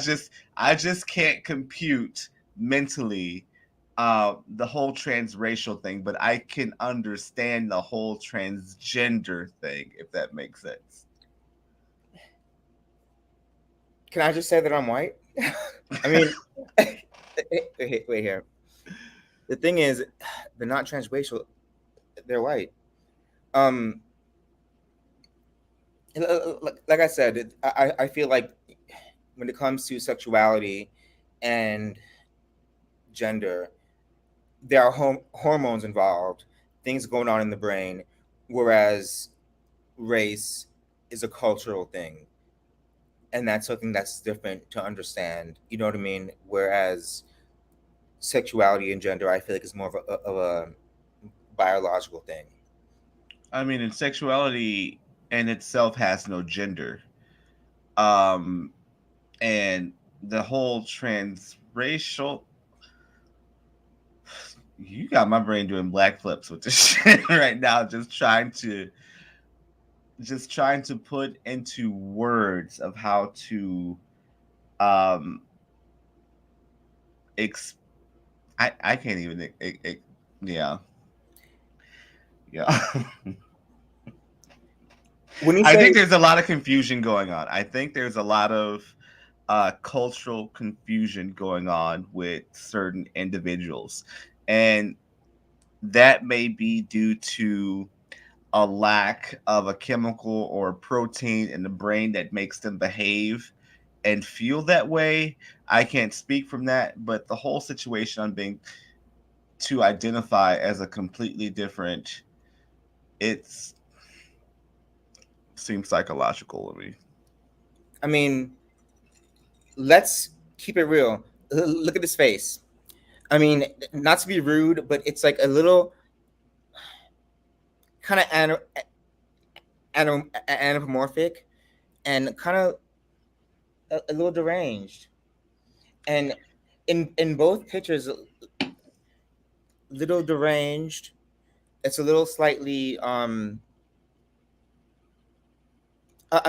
[SPEAKER 4] just can't compute mentally the whole transracial thing, but I can understand the whole transgender thing, if that makes sense.
[SPEAKER 2] Can I just say that I'm white? I mean, wait here. The thing is, they're not transracial. They're white. Like I said, I feel like when it comes to sexuality and gender, there are hormones involved, things going on in the brain, whereas race is a cultural thing. And that's something that's different to understand. You know what I mean? Whereas sexuality and gender, I feel like is more of a biological thing.
[SPEAKER 4] I mean, and sexuality in itself has no gender. And the whole transracial, you got my brain doing black flips with this shit right now, just trying to put into words of how to I can't even yeah. I think there's a lot of confusion going on. I think there's a lot of cultural confusion going on with certain individuals. And that may be due to a lack of a chemical or a protein in the brain that makes them behave and feel that way. I can't speak from that, but the whole situation on being to identify as a completely different, it's seems psychological to me.
[SPEAKER 2] I mean, let's keep it real. Look at his face. I mean, not to be rude, but it's like a little kind of anthropomorphic and kind of a little deranged. And in both pictures, little deranged. It's a little slightly I'm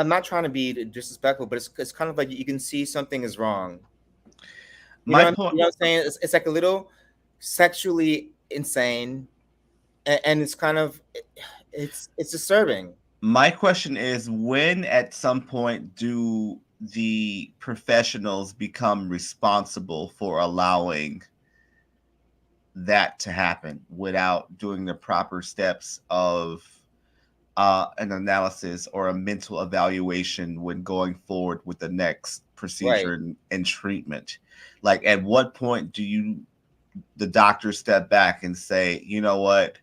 [SPEAKER 2] not trying to be disrespectful, but it's kind of like you can see something is wrong. You know,
[SPEAKER 4] My point,
[SPEAKER 2] you know what I'm saying? It's like a little sexually insane, and it's kind of it's disturbing.
[SPEAKER 4] my question is, when at some point do the professionals become responsible for allowing that to happen without doing the proper steps of an analysis or a mental evaluation when going forward with the next
[SPEAKER 2] Right.
[SPEAKER 4] procedure and treatment? Like, at what point do the doctor step back and say, you know what,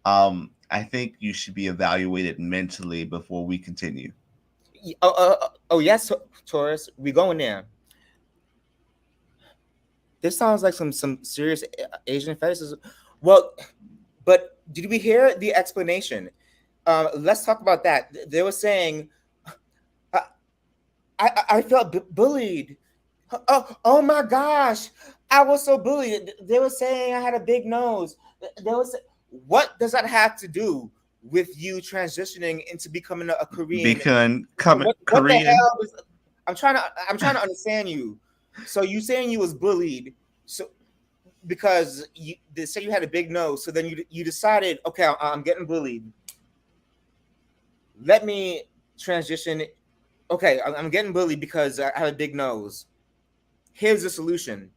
[SPEAKER 4] I think you should be evaluated mentally before we continue?
[SPEAKER 2] Oh yes, Taurus, we going there. This sounds like some serious Asian fetishism. Well, but did we hear the explanation? Let's talk about that. They were saying, I, I felt bullied. Oh my gosh, I was so bullied. They were saying I had a big nose. They was, what does that have to do with you transitioning into becoming a Korean? What the
[SPEAKER 4] Korean.
[SPEAKER 2] hell is? I'm trying to understand you. So you saying you was bullied? So because they say you had a big nose, so then you decided, okay, I'm getting bullied. Let me transition. Okay, I'm getting bullied because I have a big nose. Here's the solution.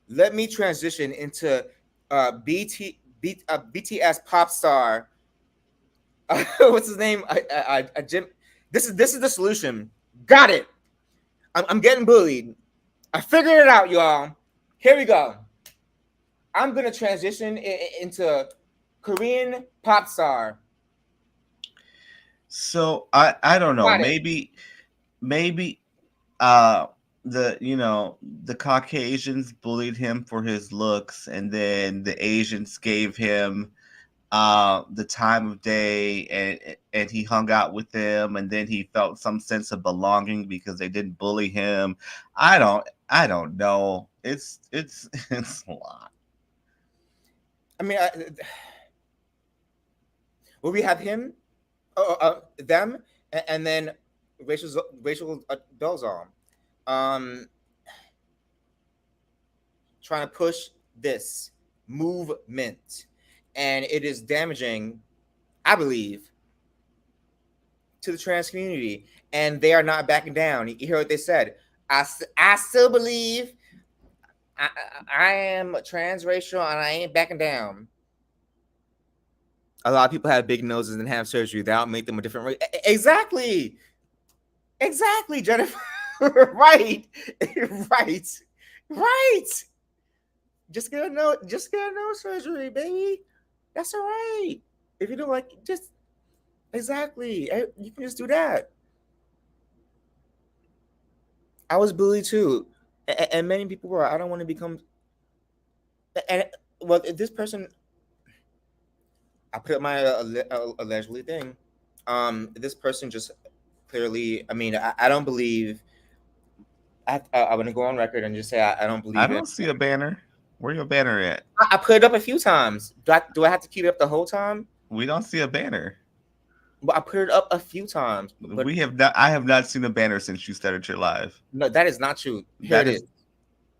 [SPEAKER 2] Let me transition into BTS pop star. What's his name? Jim. This is the solution. Got it. I'm getting bullied. I figured it out, y'all. Here we go. I'm gonna transition into Korean pop star.
[SPEAKER 4] So I don't know.
[SPEAKER 2] Got it.
[SPEAKER 4] Maybe the Caucasians bullied him for his looks, and then the Asians gave him the time of day, and he hung out with them, and then he felt some sense of belonging because they didn't bully him. I don't know. It's it's a lot.
[SPEAKER 2] I mean, well, we have him, them, and then Rachel Dolezal, um, trying to push this movement, and it is damaging, I believe, to the trans community, and they are not backing down. You hear what they said? I still believe I am transracial, and I ain't backing down. A lot of people have big noses and have surgery. That'll make them a different race. Exactly. Exactly, Jennifer. Right. Right. Right. Just get a nose surgery, baby. That's all right. If you don't like, just exactly. You can just do that. I was bullied too. And many people were. I don't want to become. And well, this person, I put up my allegedly thing. This person just clearly. I mean, I don't believe. I want to go on record and just say I don't believe
[SPEAKER 4] I
[SPEAKER 2] it.
[SPEAKER 4] don't see a banner. Where your banner at?
[SPEAKER 2] I put it up a few times. Do I have to keep it up the whole time?
[SPEAKER 4] We don't see a banner.
[SPEAKER 2] But I put it up a few times. But
[SPEAKER 4] We have not. I have not seen a banner since you started your live.
[SPEAKER 2] no, that is not true. Here
[SPEAKER 4] That
[SPEAKER 2] it
[SPEAKER 4] is
[SPEAKER 2] is.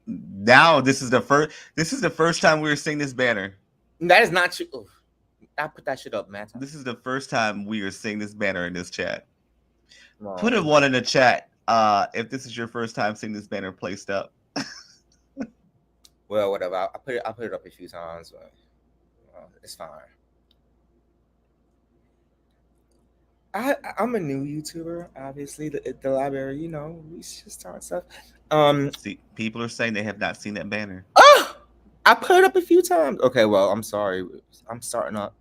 [SPEAKER 4] now. This is the first. This is the first time we are seeing this banner.
[SPEAKER 2] That is not true. Oof. I put that shit up, man.
[SPEAKER 4] This is the first time we are seeing this banner in this chat.
[SPEAKER 2] No.
[SPEAKER 4] Put a one in the chat if this is your first time seeing this banner placed up.
[SPEAKER 2] Well, whatever. I put it up a few times, but it's fine. I'm a new YouTuber, obviously. The library, we just start stuff.
[SPEAKER 4] See, people are saying they have not seen that banner.
[SPEAKER 2] Oh, I put it up a few times. Okay, well, I'm sorry. I'm starting up.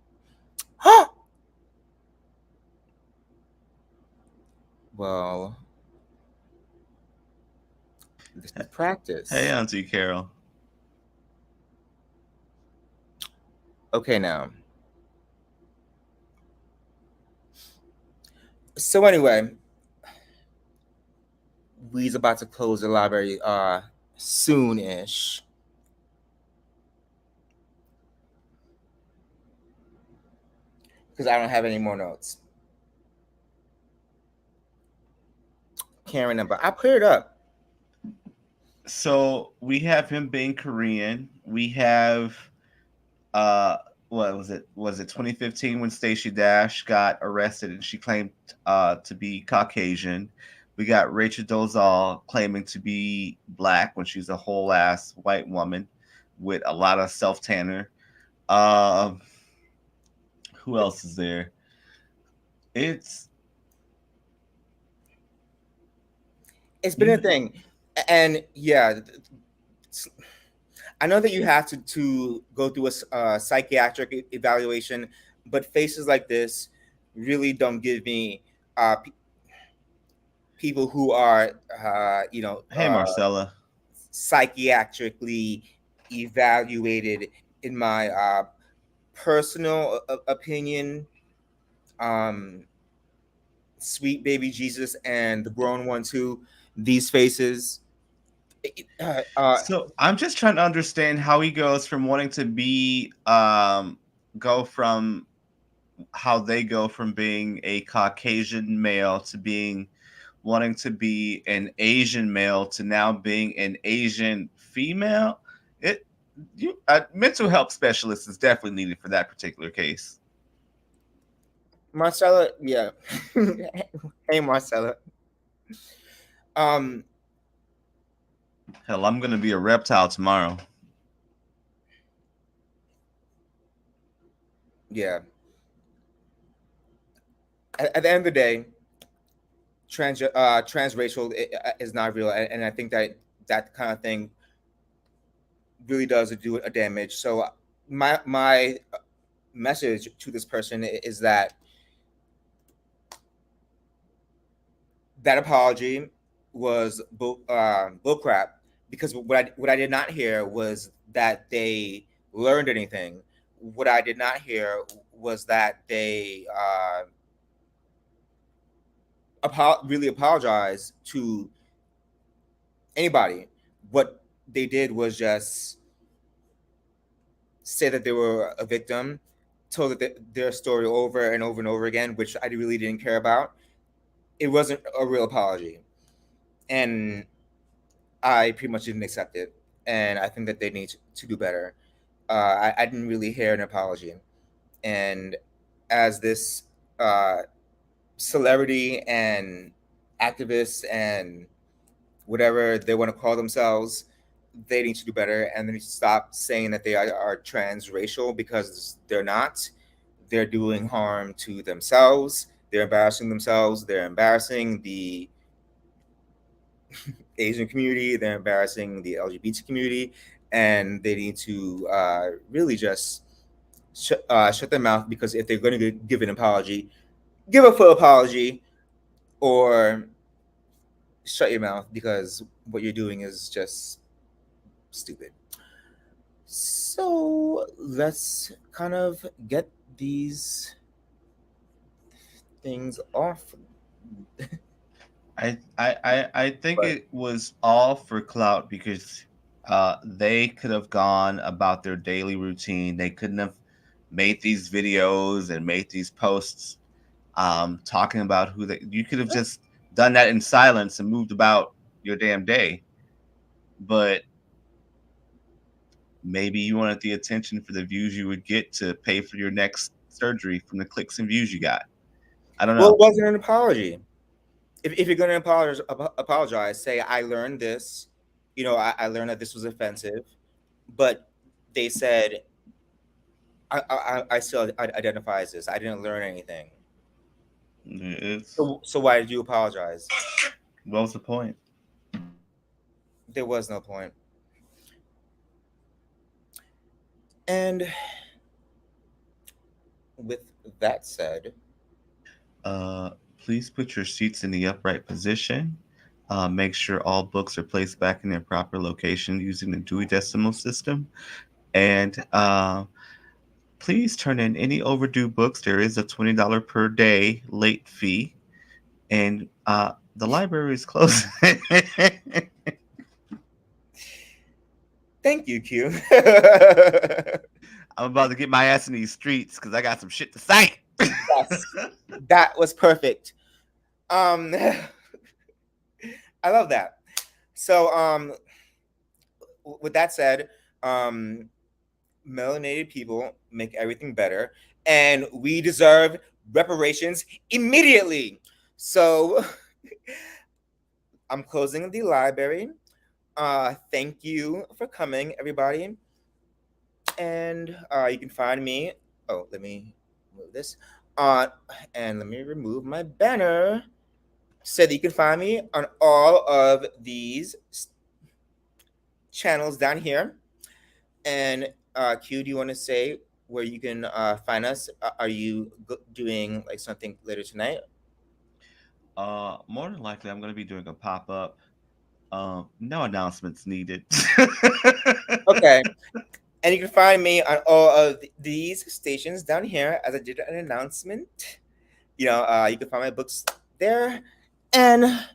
[SPEAKER 2] Well, this is practice.
[SPEAKER 4] Hey, Auntie Carol.
[SPEAKER 2] Okay, now. So anyway, we's about to close the library soon-ish. Because I don't have any more notes. Can't remember. I put it up.
[SPEAKER 4] So we have him being Korean. We have what was it? Was it 2015 when Stacey Dash got arrested and she claimed to be Caucasian? We got Rachel Dolezal claiming to be black when she's a whole ass white woman with a lot of self tanner. Who else is there?
[SPEAKER 2] It's been a thing, and yeah, I know that you have to go through a psychiatric evaluation, but faces like this really don't give me people who are
[SPEAKER 4] Hey, Marcella.
[SPEAKER 2] psychiatrically evaluated. In my personal opinion, Sweet Baby Jesus and the grown one too, these faces.
[SPEAKER 4] So I'm just trying to understand how he goes from wanting to be go from how they go from being a Caucasian male to being wanting to be an Asian male to now being an Asian female. Mental health specialist is definitely needed for that particular case.
[SPEAKER 2] Marcella, yeah. Hey, Marcella.
[SPEAKER 4] Hell, I'm gonna be a reptile tomorrow.
[SPEAKER 2] Yeah. At the end of the day, transracial is not real, and I think that kind of thing really does do a damage. So my message to this person is that apology was bull crap, because what I did not hear was that they learned anything. What I did not hear was that they really apologize to anybody. What they did was just say that they were a victim, told their story over and over and over again, which I really didn't care about. It wasn't a real apology, and I pretty much didn't accept it. And I think that they need to do better. I didn't really hear an apology, and as this celebrity and activists and whatever they want to call themselves, they need to do better, and they need to stop saying that they are transracial, because they're not. They're doing harm to themselves. They're embarrassing themselves. They're embarrassing the Asian community. They're embarrassing the LGBT community, and they need to really just shut their mouth, because if they're going to give an apology, give a full apology, or shut your mouth, because what you're doing is just stupid. So let's kind of get these things off.
[SPEAKER 4] I think it was all for clout, because they could have gone about their daily routine. They couldn't have made these videos and made these posts talking about who they. You could have just done that in silence and moved about your damn day. But maybe you wanted the attention for the views you would get to pay for your next surgery from the clicks and views you got. I don't know.
[SPEAKER 2] Well, it wasn't an apology. If you're going to apologize, say, I learned this. I learned that this was offensive. but they said I still identify as this. I didn't learn anything.
[SPEAKER 4] It's
[SPEAKER 2] So why did you apologize?
[SPEAKER 4] what was the point?
[SPEAKER 2] There was no point. And with that said,
[SPEAKER 4] Please put your seats in the upright position. Make sure all books are placed back in their proper location using the Dewey Decimal System. And please turn in any overdue books. There is a $20 per day late fee. And the library is closed.
[SPEAKER 2] thank you, Q.
[SPEAKER 4] I'm about to get my ass in these streets because I got some shit to say.
[SPEAKER 2] Yes, that was perfect. I love that. So, with that said, melanated people make everything better, and we deserve reparations immediately. So, I'm closing the library. Thank you for coming, everybody. And you can find me. Oh, let me move this. And let me remove my banner so that you can find me on all of these channels down here. And Q, do you want to say where you can find us? Are you doing like something later tonight?
[SPEAKER 4] More than likely, I'm going to be doing a pop up. No announcements needed.
[SPEAKER 2] Okay. And you can find me on all of these stations down here as I did an announcement. You know, you can find my books there. And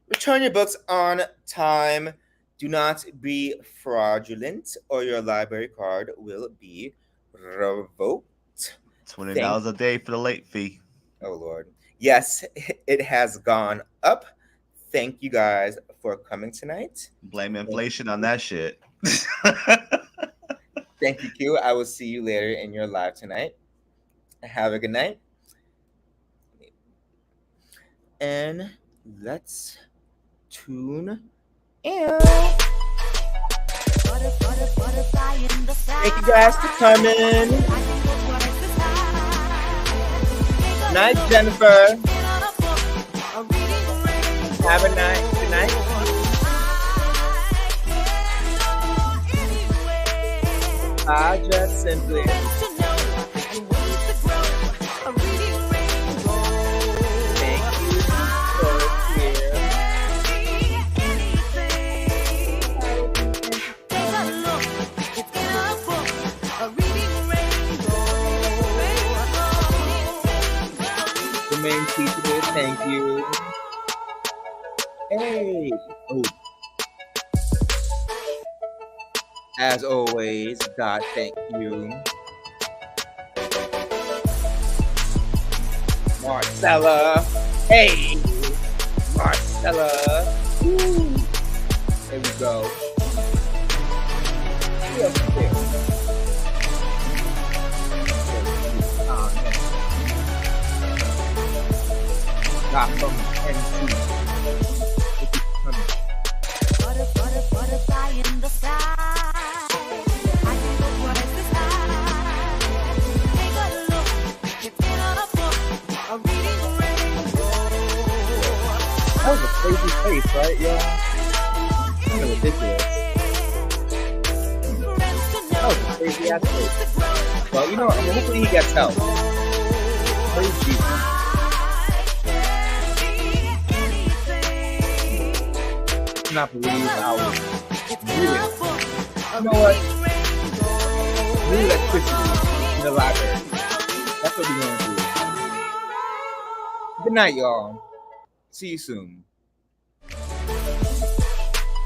[SPEAKER 2] return your books on time. Do not be fraudulent or your library card will be revoked.
[SPEAKER 4] $20 a day for the late fee.
[SPEAKER 2] Oh, Lord. Yes, it has gone up. Thank you guys for coming tonight.
[SPEAKER 4] Blame inflation on that shit.
[SPEAKER 2] Thank you, Q. I will see you later in your live tonight. Have a good night. And let's tune in. Thank you guys for coming. Night, Jennifer. Have a night. Good night. I just simply remain teachable. Thank you. Hey. Oh. As always, God, thank you. Marcella. Hey. Marcella. Woo. There we go. Got from NC. Butterfly in the sky. I can look what is this high. Take a look. It's in a book. A reading rainbow. That was a crazy face, right, y'all? Kind of ridiculous. That was a crazy ass face. Well, you know, hopefully he gets help. Praise Jesus. I cannot believe I was moving. You know what? New electricity in the library. That's what we're going to do. Good night, y'all. See you soon.